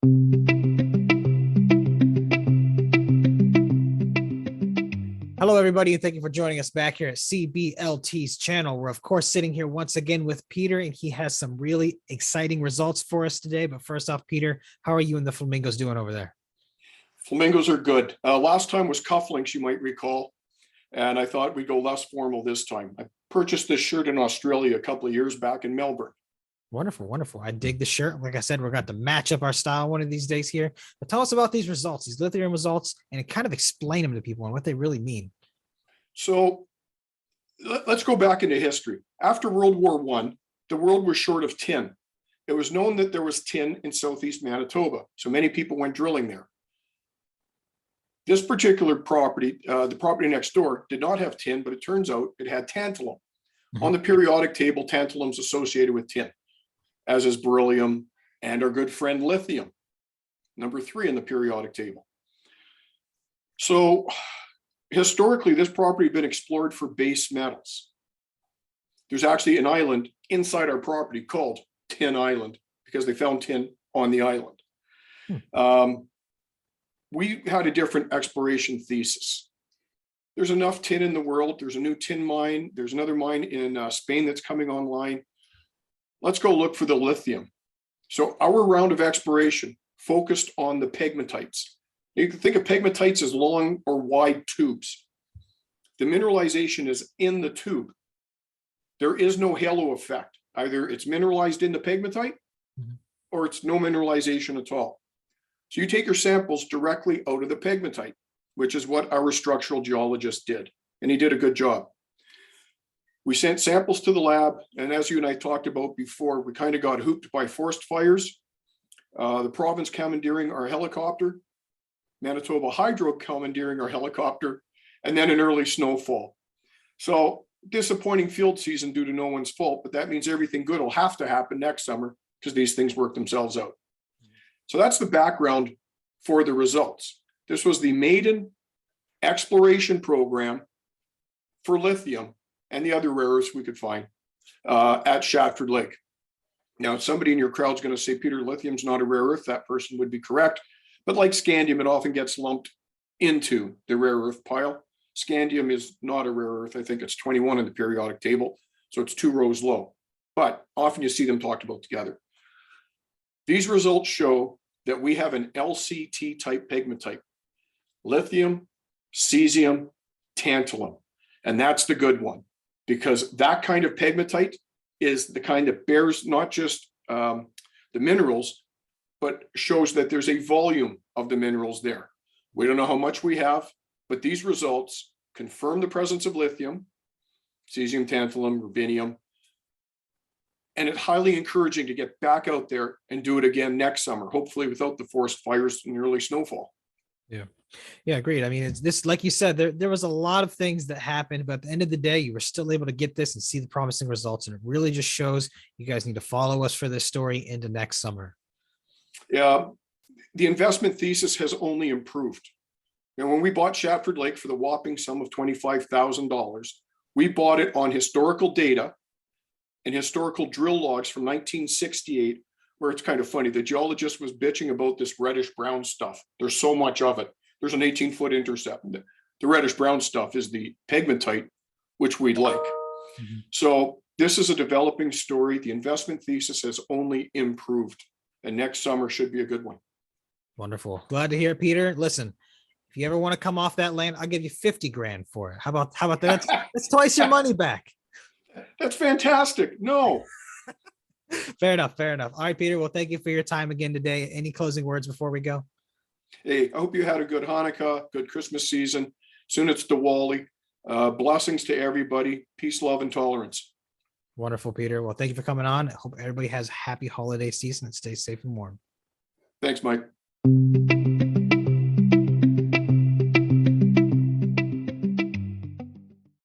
Hello, everybody, and thank you for joining us back here at CBLT's channel. We're, of course, sitting here once again with Peter, and he has some really exciting results for us today. But first off, Peter, how are you and the Flamingos doing over there? Flamingos are good. Last time was cufflinks, you might recall, and I thought we'd go less formal this time. I purchased this shirt in Australia a couple of years back in Melbourne. Wonderful, wonderful. I dig the shirt. Like I said, we're going to match up our style one of these days here. But tell us about these results, these lithium results, and kind of explain them to people and what they really mean. So let's go back into history. After World War I, the world was short of tin. It was known that there was tin in southeast Manitoba, so many people went drilling there. This particular property, the property next door, did not have tin, but it turns out it had tantalum. Mm-hmm. On the periodic table, tantalum is associated with tin, as is beryllium and our good friend lithium, number 3 in the periodic table. So historically, this property had been explored for base metals. There's actually an island inside our property called Tin Island because they found tin on the island. We had a different exploration thesis. There's enough tin in the world. There's a new tin mine. There's another mine in Spain that's coming online. Let's go look for the lithium. So our round of exploration focused on the pegmatites. You can think of pegmatites as long or wide tubes. The mineralization is in the tube. There is no halo effect. Either it's mineralized in the pegmatite or it's no mineralization at all. So you take your samples directly out of the pegmatite, which is what our structural geologist did. And he did a good job. We sent samples to the lab. And as you and I talked about before, we kind of got hooped by forest fires. The province commandeering our helicopter, Manitoba Hydro commandeering our helicopter, and then an early snowfall. So disappointing field season due to no one's fault, but that means everything good will have to happen next summer because these things work themselves out. So that's the background for the results. This was the maiden exploration program for lithium and the other rare earths we could find at Shatford Lake. Now, somebody in your crowd is going to say, Peter, lithium's not a rare earth. That person would be correct. But like scandium, it often gets lumped into the rare earth pile. Scandium is not a rare earth. I think it's 21 in the periodic table, so it's 2 rows low. But often you see them talked about together. These results show that we have an LCT type pegmatite, lithium, cesium, tantalum. And that's the good one, because that kind of pegmatite is the kind that bears not just the minerals, but shows that there's a volume of the minerals there. We don't know how much we have, but these results confirm the presence of lithium, cesium, tantalum, rubidium, and it's highly encouraging to get back out there and do it again next summer, hopefully without the forest fires and early snowfall. Yeah, great. I mean, it's this, like you said, there was a lot of things that happened, but at the end of the day, you were still able to get this and see the promising results. And it really just shows you guys need to follow us for this story into next summer. Yeah, the investment thesis has only improved. And when we bought Shatford Lake for the whopping sum of $25,000, we bought it on historical data and historical drill logs from 1968, where it's kind of funny. The geologist was bitching about this reddish brown stuff. There's so much of it. There's an 18-foot intercept. The reddish brown stuff is the pegmatite, which we'd like. Mm-hmm. So this is a developing story. The investment thesis has only improved, and next summer should be a good one. Wonderful. Glad to hear it, Peter. Listen, if you ever want to come off that land, I'll give you 50 grand for it. How about that? That's twice your money back. That's fantastic. No. Fair enough. All right, Peter. Well, thank you for your time again today. Any closing words before we go? Hey, I hope you had a good Hanukkah, good Christmas season. Soon it's Diwali. Blessings to everybody. Peace, love, and tolerance. Wonderful, Peter. Well, thank you for coming on. I hope everybody has a happy holiday season and stay safe and warm. Thanks, Mike.